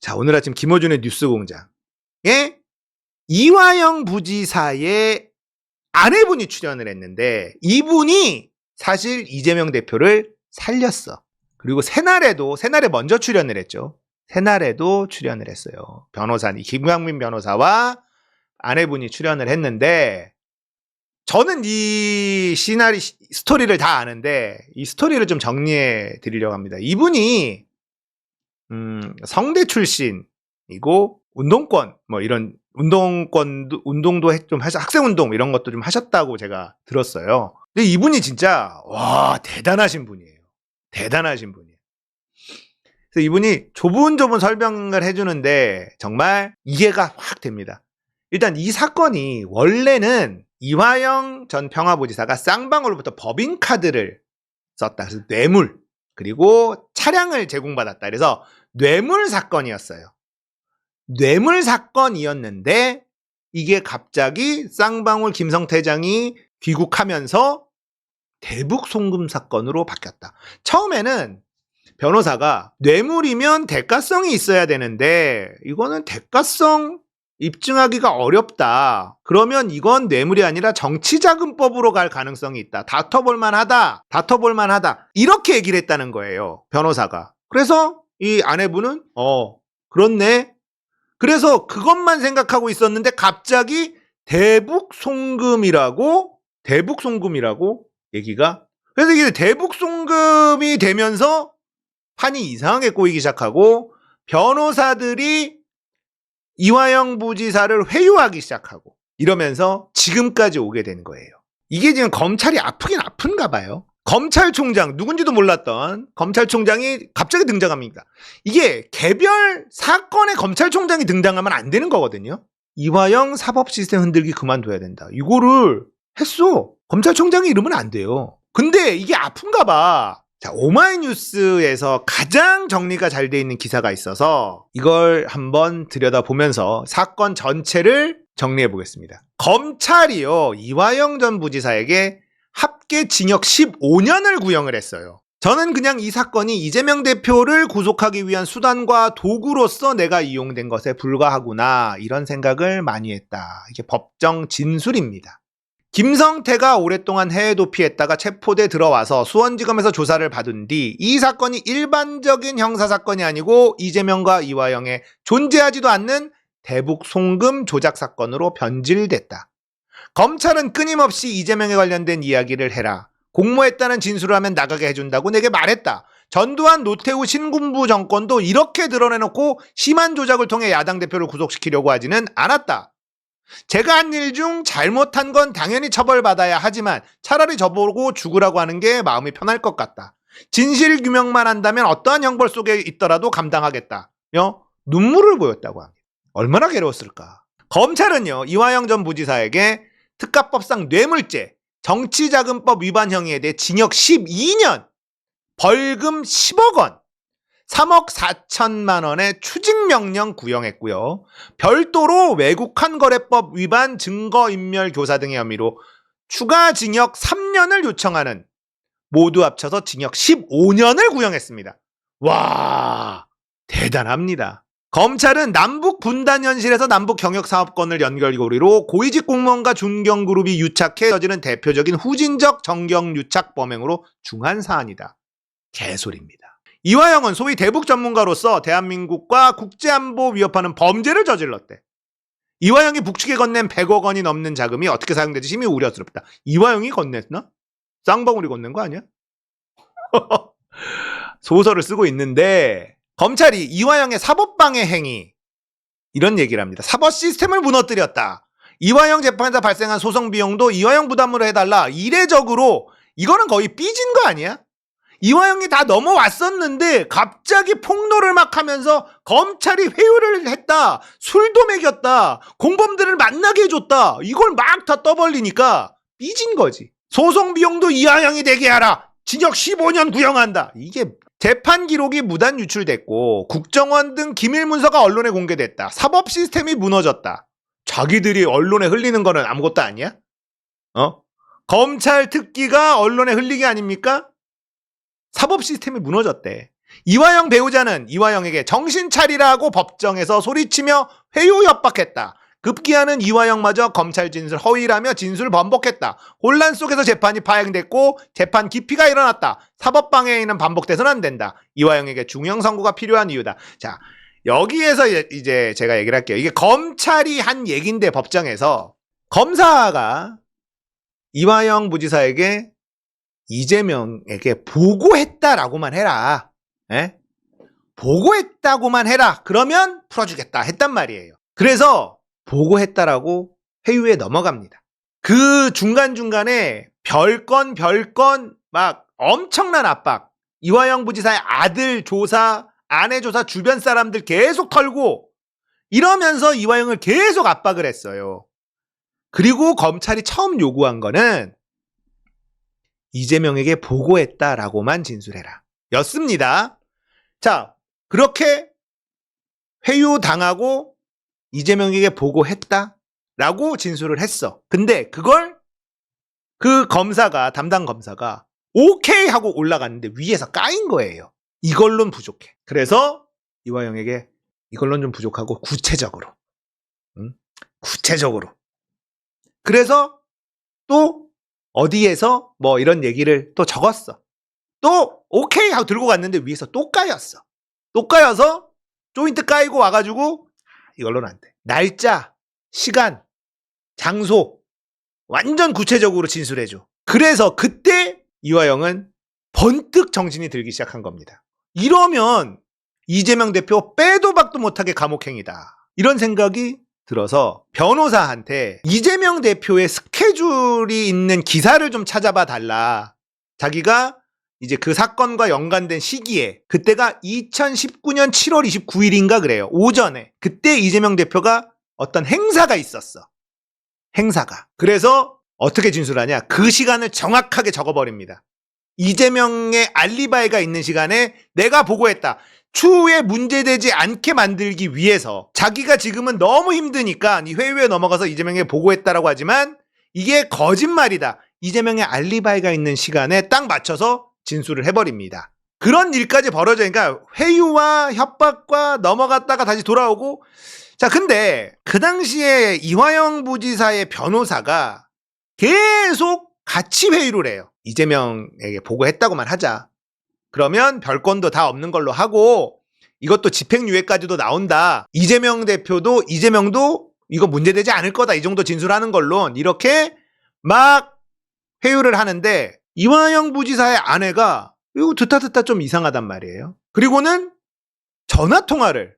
자, 오늘 아침 김어준의 뉴스공장에 이화영 부지사의 아내분이 출연을 했는데 이분이 사실 이재명 대표를 살렸어. 그리고 새날에 먼저 출연을 했죠. 새날에도 출연을 했어요. 변호사님, 김광민 변호사와 아내분이 출연을 했는데 저는 이 스토리를 다 아는데 이 스토리를 좀 정리해 드리려고 합니다. 이분이 성대 출신이고 운동권 이런 운동도 좀 학생 운동 이런 것도 좀 하셨다고 제가 들었어요. 근데 이분이 진짜 대단하신 분이에요. 대단하신 분이에요. 그래서 이분이 조분조분 설명을 해주는데 정말 이해가 확 됩니다. 일단 이 사건이 원래는 이화영 전 평화부지사가 쌍방울로부터 법인카드를 썼다. 그래서 뇌물 그리고 차량을 제공받았다. 그래서 뇌물 사건이었어요. 뇌물 사건이었는데 이게 갑자기 쌍방울 김성태장이 귀국하면서 대북 송금 사건으로 바뀌었다. 처음에는 변호사가 뇌물이면 대가성이 있어야 되는데 이거는 대가성 입증하기가 어렵다. 그러면 이건 뇌물이 아니라 정치자금법으로 갈 가능성이 있다. 다퉈볼 만하다. 이렇게 얘기를 했다는 거예요. 변호사가. 그래서 이 아내분은 그렇네. 그래서 그것만 생각하고 있었는데 갑자기 대북 송금이라고 얘기가. 그래서 이게 대북 송금이 되면서 판이 이상하게 꼬이기 시작하고 변호사들이 이화영 부지사를 회유하기 시작하고 이러면서 지금까지 오게 된 거예요. 이게 지금 검찰이 아프긴 아픈가 봐요. 검찰총장, 누군지도 몰랐던 검찰총장이 갑자기 등장합니다. 이게 개별 사건에 검찰총장이 등장하면 안 되는 거거든요. 이화영 사법 시스템 흔들기 그만둬야 된다. 이거를 했어. 검찰총장이 이러면 안 돼요. 근데 이게 아픈가 봐. 자, 오마이뉴스에서 가장 정리가 잘 돼 있는 기사가 있어서 이걸 한번 들여다보면서 사건 전체를 정리해 보겠습니다. 검찰이요, 이화영 전 부지사에게 합계 징역 15년을 구형을 했어요. 저는 그냥 이 사건이 이재명 대표를 구속하기 위한 수단과 도구로서 내가 이용된 것에 불과하구나 이런 생각을 많이 했다. 이게 법정 진술입니다. 김성태가 오랫동안 해외 도피했다가 체포돼 들어와서 수원지검에서 조사를 받은 뒤 이 사건이 일반적인 형사사건이 아니고 이재명과 이화영의 존재하지도 않는 대북 송금 조작 사건으로 변질됐다. 검찰은 끊임없이 이재명에 관련된 이야기를 해라. 공모했다는 진술을 하면 나가게 해준다고 내게 말했다. 전두환 노태우 신군부 정권도 이렇게 드러내놓고 심한 조작을 통해 야당 대표를 구속시키려고 하지는 않았다. 제가 한 일 중 잘못한 건 당연히 처벌받아야 하지만 차라리 저보고 죽으라고 하는 게 마음이 편할 것 같다. 진실 규명만 한다면 어떠한 형벌 속에 있더라도 감당하겠다. 눈물을 보였다고 합니다. 얼마나 괴로웠을까. 검찰은요, 이화영 전 부지사에게 특가법상 뇌물죄, 정치자금법 위반 혐의에 대해 징역 12년, 벌금 10억 원, 3억 4천만 원의 추징명령 구형했고요. 별도로 외국환거래법 위반 증거인멸 교사 등의 혐의로 추가 징역 3년을 요청하는 모두 합쳐서 징역 15년을 구형했습니다. 와, 대단합니다. 검찰은 남북 분단 현실에서 남북 경역사업권을 연결고리로 고위직 공무원과 중견그룹이 유착해 저지른 대표적인 후진적 정경유착 범행으로 중한 사안이다. 개소리입니다. 이화영은 소위 대북 전문가로서 대한민국과 국제안보 위협하는 범죄를 저질렀대. 이화영이 북측에 건넨 100억 원이 넘는 자금이 어떻게 사용될지 심히 우려스럽다. 이화영이 건넸나? 쌍방울이 건넨 거 아니야? 소설을 쓰고 있는데 검찰이 이화영의 사법방해 행위 이런 얘기를 합니다. 사법 시스템을 무너뜨렸다. 이화영 재판에서 발생한 소송 비용도 이화영 부담으로 해달라. 이례적으로 이거는 거의 삐진 거 아니야? 이화영이 다 넘어왔었는데 갑자기 폭로를 막 하면서 검찰이 회유를 했다. 술도 먹였다. 공범들을 만나게 해줬다. 이걸 막 다 떠벌리니까 삐진 거지. 소송 비용도 이화영이 내게 하라. 징역 15년 구형한다. 이게 재판 기록이 무단 유출됐고 국정원 등 기밀 문서가 언론에 공개됐다. 사법 시스템이 무너졌다. 자기들이 언론에 흘리는 거는 아무것도 아니야? 검찰 특기가 언론에 흘리기 아닙니까? 사법 시스템이 무너졌대. 이화영 배우자는 이화영에게 정신 차리라고 법정에서 소리치며 회유 협박했다. 급기야는 이화영마저 검찰 진술 허위라며 진술을 번복했다. 혼란 속에서 재판이 파행됐고 재판 기피가 일어났다. 사법방해는 반복돼서는 안 된다. 이화영에게 중형 선고가 필요한 이유다. 자, 여기에서 이제 제가 얘기를 할게요. 이게 검찰이 한 얘기인데 법정에서 검사가 이화영 부지사에게 이재명에게 보고했다라고만 해라. 에? 보고했다고만 해라. 그러면 풀어주겠다 했단 말이에요. 그래서 보고했다라고 회유에 넘어갑니다. 그 중간중간에 별건 막 엄청난 압박. 이화영 부지사의 아들 조사, 아내 조사, 주변 사람들 계속 털고 이러면서 이화영을 계속 압박을 했어요. 그리고 검찰이 처음 요구한 거는 이재명에게 보고했다라고만 진술해라. 였습니다. 자, 그렇게 회유당하고 이재명에게 보고했다라고 진술을 했어. 근데 그걸 그 검사가, 담당 검사가 오케이 하고 올라갔는데 위에서 까인 거예요. 이걸로는 부족해. 그래서 이화영에게 이걸로는 좀 부족하고 구체적으로. 구체적으로. 그래서 또 어디에서 뭐 이런 얘기를 또 적었어. 또 오케이 하고 들고 갔는데 위에서 또 까였어. 또 까여서 조인트 까이고 와가지고 이걸로는 안 돼. 날짜, 시간, 장소 완전 구체적으로 진술해줘. 그래서 그때 이화영은 번뜩 정신이 들기 시작한 겁니다. 이러면 이재명 대표 빼도 박도 못하게 감옥행이다. 이런 생각이 들어서 변호사한테 이재명 대표의 스케줄이 있는 기사를 좀 찾아봐 달라. 자기가 이제 그 사건과 연관된 시기에 그때가 2019년 7월 29일인가 그래요. 오전에. 그때 이재명 대표가 어떤 행사가 있었어. 행사가. 그래서 어떻게 진술하냐? 그 시간을 정확하게 적어버립니다. 이재명의 알리바이가 있는 시간에 내가 보고했다. 추후에 문제되지 않게 만들기 위해서 자기가 지금은 너무 힘드니까 이 회유에 넘어가서 이재명에게 보고했다라고 하지만 이게 거짓말이다. 이재명의 알리바이가 있는 시간에 딱 맞춰서 진술을 해버립니다. 그런 일까지 벌어지니까 회유와 협박과 넘어갔다가 다시 돌아오고. 자, 근데 그 당시에 이화영 부지사의 변호사가 계속 같이 회유를 해요. 이재명에게 보고했다고만 하자. 그러면 별건도 다 없는 걸로 하고 이것도 집행유예까지도 나온다. 이재명도 이거 문제되지 않을 거다. 이 정도 진술하는 걸로 이렇게 막 회유를 하는데 이화영 부지사의 아내가 이거 듣다 좀 이상하단 말이에요. 그리고는 전화통화를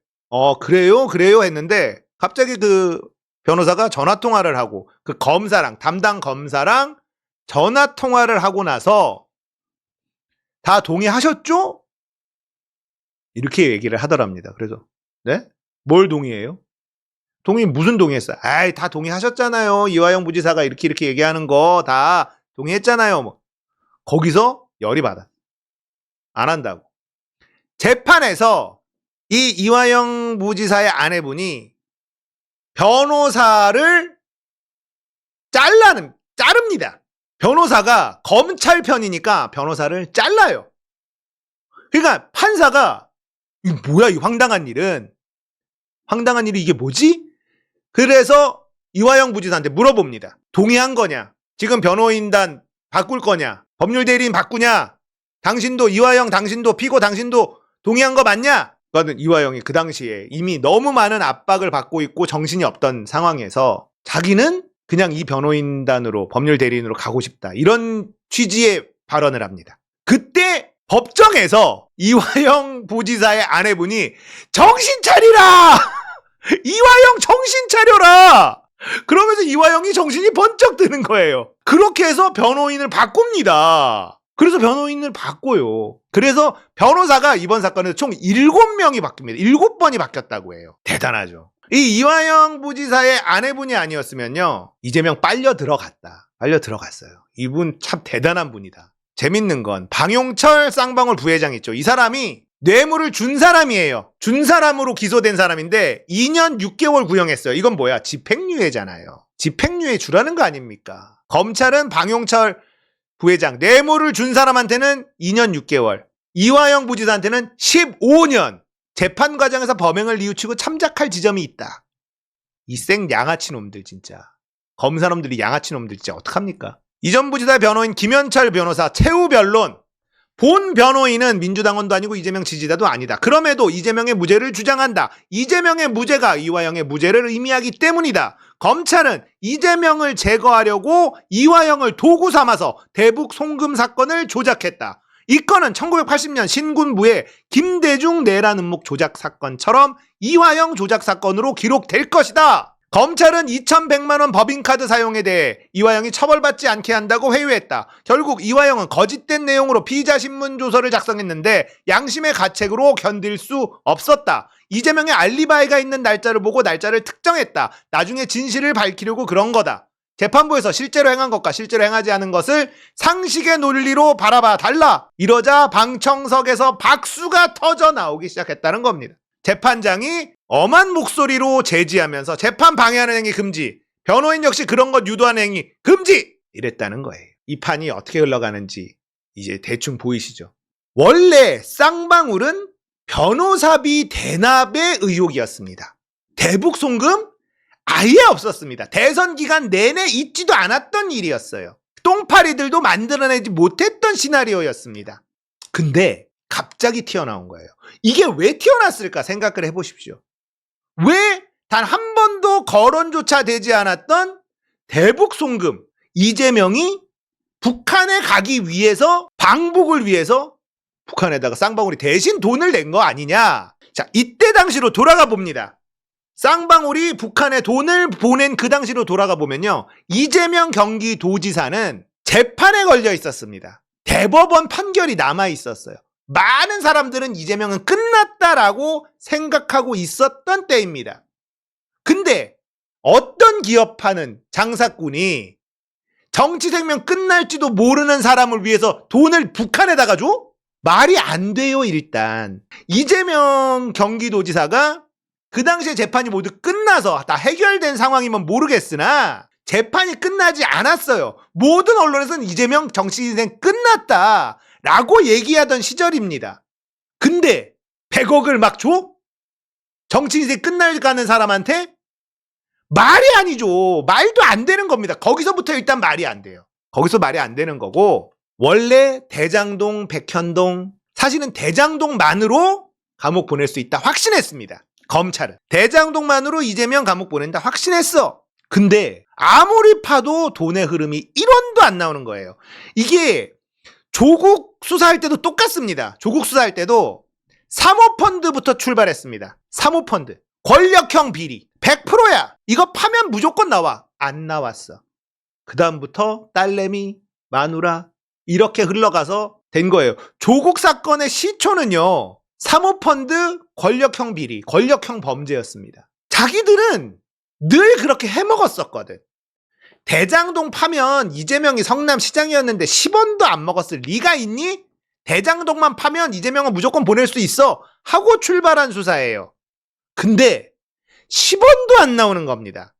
그래요 했는데 갑자기 그 변호사가 전화통화를 하고 그 검사랑 담당 검사랑 전화통화를 하고 나서 다 동의하셨죠? 이렇게 얘기를 하더랍니다. 그래서 네? 뭘 동의해요? 무슨 동의했어요? 아이, 다 동의하셨잖아요. 이화영 부지사가 이렇게 얘기하는 거 다 동의했잖아요. 뭐. 거기서 열이 받아. 안 한다고. 재판에서 이 이화영 부지사의 아내분이 변호사를 자릅니다. 변호사가 검찰 편이니까 변호사를 잘라요. 그러니까 판사가 이 뭐야 이 황당한 일이 이게 뭐지? 그래서 이화영 부지사한테 물어봅니다. 동의한 거냐? 지금 변호인단 바꿀 거냐? 법률 대리인 바꾸냐? 당신도 이화영 당신도 피고 당신도 동의한 거 맞냐? 그거는 이화영이 그 당시에 이미 너무 많은 압박을 받고 있고 정신이 없던 상황에서 자기는 그냥 이 변호인단으로 법률 대리인으로 가고 싶다. 이런 취지의 발언을 합니다. 그때 법정에서 이화영 부지사의 아내분이 정신 차리라! 이화영 정신 차려라! 그러면서 이화영이 정신이 번쩍 드는 거예요. 그렇게 해서 변호인을 바꿉니다. 그래서 변호인을 바꿔요. 그래서 변호사가 이번 사건에서 총 7명이 바뀝니다. 7번이 바뀌었다고 해요. 대단하죠. 이 이화영 부지사의 아내분이 아니었으면요, 이재명 빨려 들어갔어요. 이분 참 대단한 분이다. 재밌는 건 방용철 쌍방울 부회장 있죠. 이 사람이 뇌물을 준 사람이에요. 준 사람으로 기소된 사람인데 2년 6개월 구형했어요. 이건 뭐야? 집행유예잖아요. 집행유예 주라는 거 아닙니까? 검찰은 방용철 부회장 뇌물을 준 사람한테는 2년 6개월, 이화영 부지사한테는 15년 재판 과정에서 범행을 뉘우치고 참작할 지점이 있다. 이 생 양아치 놈들 진짜. 검사놈들이 양아치 놈들 진짜 어떡합니까? 이전 부지사 변호인 김현철 변호사 최후 변론. 본 변호인은 민주당원도 아니고 이재명 지지자도 아니다. 그럼에도 이재명의 무죄를 주장한다. 이재명의 무죄가 이화영의 무죄를 의미하기 때문이다. 검찰은 이재명을 제거하려고 이화영을 도구 삼아서 대북 송금 사건을 조작했다. 이 건은 1980년 신군부의 김대중 내란 음목 조작 사건처럼 이화영 조작 사건으로 기록될 것이다. 검찰은 2,100만 원 법인카드 사용에 대해 이화영이 처벌받지 않게 한다고 회유했다. 결국 이화영은 거짓된 내용으로 피의자 신문 조서를 작성했는데 양심의 가책으로 견딜 수 없었다. 이재명의 알리바이가 있는 날짜를 보고 날짜를 특정했다. 나중에 진실을 밝히려고 그런 거다. 재판부에서 실제로 행한 것과 실제로 행하지 않은 것을 상식의 논리로 바라봐 달라. 이러자 방청석에서 박수가 터져 나오기 시작했다는 겁니다. 재판장이 엄한 목소리로 제지하면서 재판 방해하는 행위 금지, 변호인 역시 그런 것 유도하는 행위 금지! 이랬다는 거예요. 이 판이 어떻게 흘러가는지 이제 대충 보이시죠? 원래 쌍방울은 변호사비 대납의 의혹이었습니다. 대북 송금? 아예 없었습니다. 대선 기간 내내 있지도 않았던 일이었어요. 똥파리들도 만들어내지 못했던 시나리오였습니다. 근데 갑자기 튀어나온 거예요. 이게 왜 튀어났을까 생각을 해보십시오. 왜 단 한 번도 거론조차 되지 않았던 대북 송금, 이재명이 북한에 가기 위해서, 방북을 위해서 북한에다가 쌍방울이 대신 돈을 낸 거 아니냐. 자, 이때 당시로 돌아가 봅니다. 쌍방울이 북한에 돈을 보낸 그 당시로 돌아가 보면요, 이재명 경기도지사는 재판에 걸려 있었습니다. 대법원 판결이 남아 있었어요. 많은 사람들은 이재명은 끝났다라고 생각하고 있었던 때입니다. 근데 어떤 기업하는 장사꾼이 정치 생명 끝날지도 모르는 사람을 위해서 돈을 북한에다가 줘? 말이 안 돼요. 일단 이재명 경기도지사가 그 당시에 재판이 모두 끝나서 다 해결된 상황이면 모르겠으나 재판이 끝나지 않았어요. 모든 언론에서는 이재명 정치 인생 끝났다라고 얘기하던 시절입니다. 근데 100억을 막 줘? 정치 인생 끝나가는 사람한테? 말이 아니죠. 말도 안 되는 겁니다. 거기서부터 일단 말이 안 돼요. 거기서 말이 안 되는 거고, 원래 대장동, 백현동, 사실은 대장동만으로 감옥 보낼 수 있다 확신했습니다. 검찰은 대장동만으로 이재명 감옥 보낸다 확신했어. 근데 아무리 파도 돈의 흐름이 1원도 안 나오는 거예요. 이게 조국 수사할 때도 똑같습니다. 조국 수사할 때도 사모펀드부터 출발했습니다. 사모펀드, 권력형 비리 100%야. 이거 파면 무조건 나와. 안 나왔어. 그 다음부터 딸내미, 마누라 이렇게 흘러가서 된 거예요. 조국 사건의 시초는요, 사모펀드, 권력형 비리, 권력형 범죄였습니다. 자기들은 늘 그렇게 해먹었었거든. 대장동 파면 이재명이 성남시장이었는데 10원도 안 먹었을 리가 있니? 대장동만 파면 이재명은 무조건 보낼 수 있어 하고 출발한 수사예요. 근데 10원도 안 나오는 겁니다.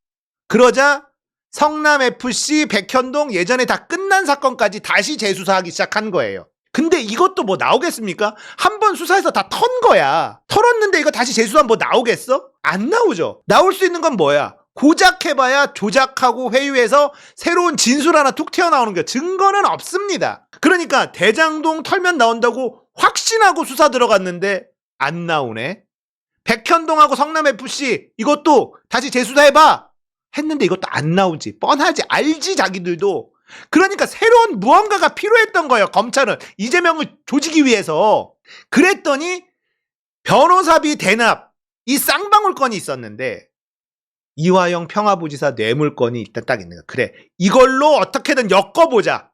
그러자 성남FC, 백현동 예전에 다 끝난 사건까지 다시 재수사하기 시작한 거예요. 근데 이것도 뭐 나오겠습니까? 한번 수사해서 다 턴 거야. 털었는데 이거 다시 재수하면 뭐 나오겠어? 안 나오죠. 나올 수 있는 건 뭐야? 고작 해봐야 조작하고 회유해서 새로운 진술 하나 툭 튀어나오는 게, 증거는 없습니다. 그러니까 대장동 털면 나온다고 확신하고 수사 들어갔는데 안 나오네. 백현동하고 성남FC 이것도 다시 재수사해봐 했는데 이것도 안 나오지. 뻔하지. 알지 자기들도. 그러니까 새로운 무언가가 필요했던 거예요. 검찰은 이재명을 조지기 위해서. 그랬더니 변호사비 대납, 이 쌍방울 건이 있었는데 이화영 평화부지사 뇌물건이 일단 딱 있는 거야. 그래, 이걸로 어떻게든 엮어보자.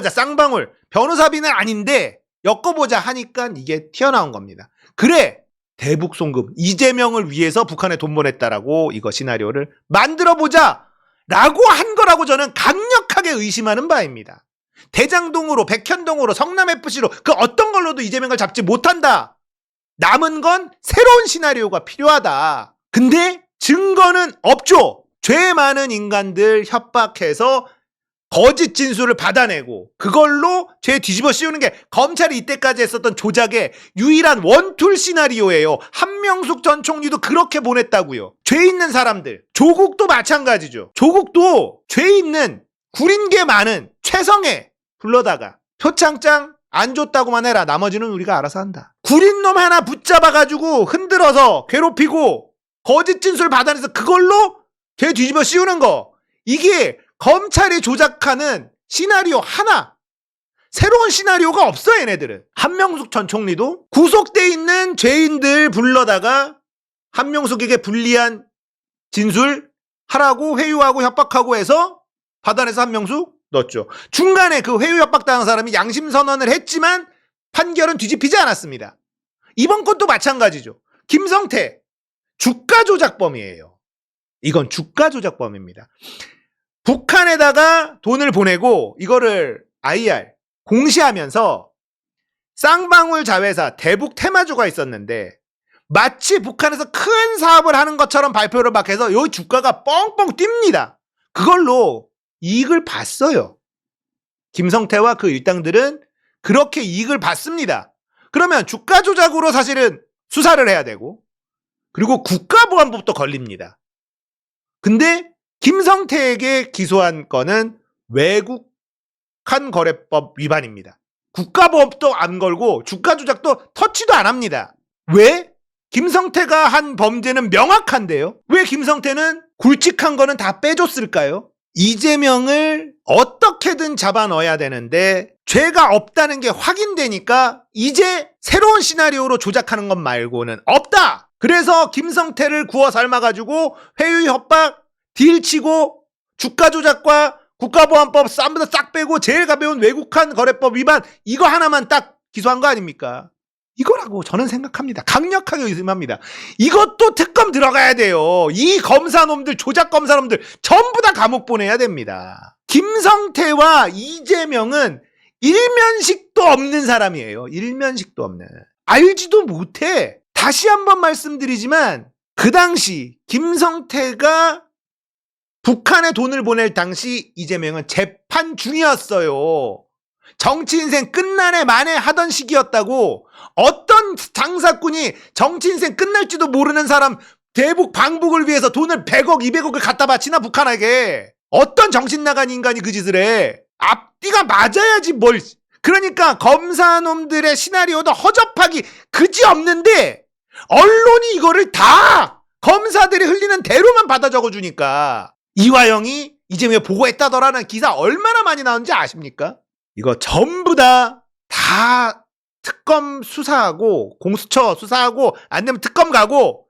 쌍방울. 변호사비는 아닌데 엮어보자 하니까 이게 튀어나온 겁니다. 그래, 대북 송금, 이재명을 위해서 북한에 돈 보냈다라고 이거 시나리오를 만들어보자 라고 한 거라고 저는 강력하게 의심하는 바입니다. 대장동으로, 백현동으로, 성남FC로 그 어떤 걸로도 이재명을 잡지 못한다. 남은 건 새로운 시나리오가 필요하다. 근데 증거는 없죠. 죄 많은 인간들 협박해서 거짓 진술을 받아내고 그걸로 죄 뒤집어 씌우는 게 검찰이 이때까지 했었던 조작의 유일한 원툴 시나리오예요. 한명숙 전 총리도 그렇게 보냈다고요. 죄 있는 사람들, 조국도 마찬가지죠. 조국도 죄 있는 구린게 많은 최성애 불러다가 표창장 안 줬다고만 해라. 나머지는 우리가 알아서 한다. 구린 놈 하나 붙잡아가지고 흔들어서 괴롭히고 거짓 진술 받아내서 그걸로 죄 뒤집어 씌우는 거. 이게 검찰이 조작하는 시나리오 하나. 새로운 시나리오가 없어 얘네들은. 한명숙 전 총리도 구속돼 있는 죄인들 불러다가 한명숙에게 불리한 진술 하라고 회유하고 협박하고 해서 받아내서 한명숙 넣었죠. 중간에 그 회유 협박당한 사람이 양심 선언을 했지만 판결은 뒤집히지 않았습니다. 이번 건도 마찬가지죠. 김성태 주가 조작범이에요. 이건 주가 조작범입니다. 북한에다가 돈을 보내고 이거를 IR 공시하면서 쌍방울 자회사 대북 테마주가 있었는데 마치 북한에서 큰 사업을 하는 것처럼 발표를 막 해서 요 주가가 뻥뻥 뜁니다. 그걸로 이익을 봤어요. 김성태와 그 일당들은 그렇게 이익을 봤습니다. 그러면 주가 조작으로 사실은 수사를 해야 되고 그리고 국가보안법도 걸립니다. 근데 김성태에게 기소한 건은 외국한 거래법 위반입니다. 국가보안법도 안 걸고 주가 조작도 터치도 안 합니다. 왜? 김성태가 한 범죄는 명확한데요. 왜 김성태는 굵직한 거는 다 빼줬을까요? 이재명을 어떻게든 잡아 넣어야 되는데 죄가 없다는 게 확인되니까 이제 새로운 시나리오로 조작하는 것 말고는 없다. 그래서 김성태를 구워 삶아가지고 회유 협박 딜 치고 주가 조작과 국가보안법 쌈부터 싹 빼고 제일 가벼운 외국한 거래법 위반 이거 하나만 딱 기소한 거 아닙니까? 이거라고 저는 생각합니다. 강력하게 의심합니다. 이것도 특검 들어가야 돼요. 이 검사놈들 조작 검사놈들 전부 다 감옥 보내야 됩니다. 김성태와 이재명은 일면식도 없는 사람이에요. 일면식도 없는. 알지도 못해. 다시 한번 말씀드리지만 그 당시 김성태가 북한에 돈을 보낼 당시 이재명은 재판 중이었어요. 정치 인생 끝나네 마네 하던 시기였다고. 어떤 장사꾼이 정치 인생 끝날지도 모르는 사람 대북 방북을 위해서 돈을 100억 200억을 갖다 바치나 북한에게. 어떤 정신 나간 인간이 그 짓을 해. 앞뒤가 맞아야지 뭘. 그러니까 검사놈들의 시나리오도 허접하기 그지없는데 언론이 이거를 다 검사들이 흘리는 대로만 받아 적어주니까 이화영이 이재명이 보고했다더라는 기사 얼마나 많이 나오는지 아십니까? 이거 전부 다 특검 수사하고 공수처 수사하고 안 되면 특검 가고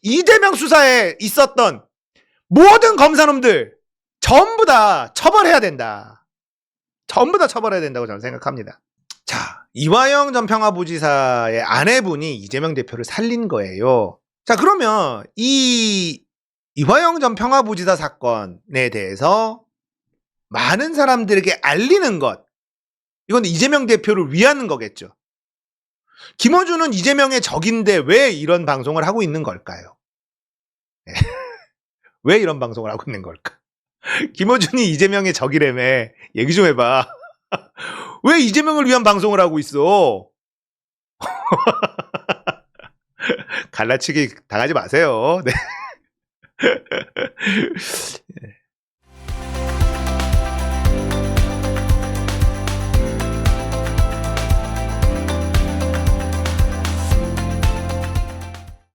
이재명 수사에 있었던 모든 검사놈들 전부 다 처벌해야 된다. 전부 다 처벌해야 된다고 저는 생각합니다. 자, 이화영 전 평화부지사의 아내분이 이재명 대표를 살린 거예요. 자, 그러면 이화영 전 평화부지사 사건에 대해서 많은 사람들에게 알리는 것, 이건 이재명 대표를 위하는 거겠죠. 김어준은 이재명의 적인데 왜 이런 방송을 하고 있는 걸까요? 왜 이런 방송을 하고 있는 걸까? 김어준이 이재명의 적이라며. 얘기 좀 해봐. 왜 이재명을 위한 방송을 하고 있어? 갈라치기 당하지 마세요. 네.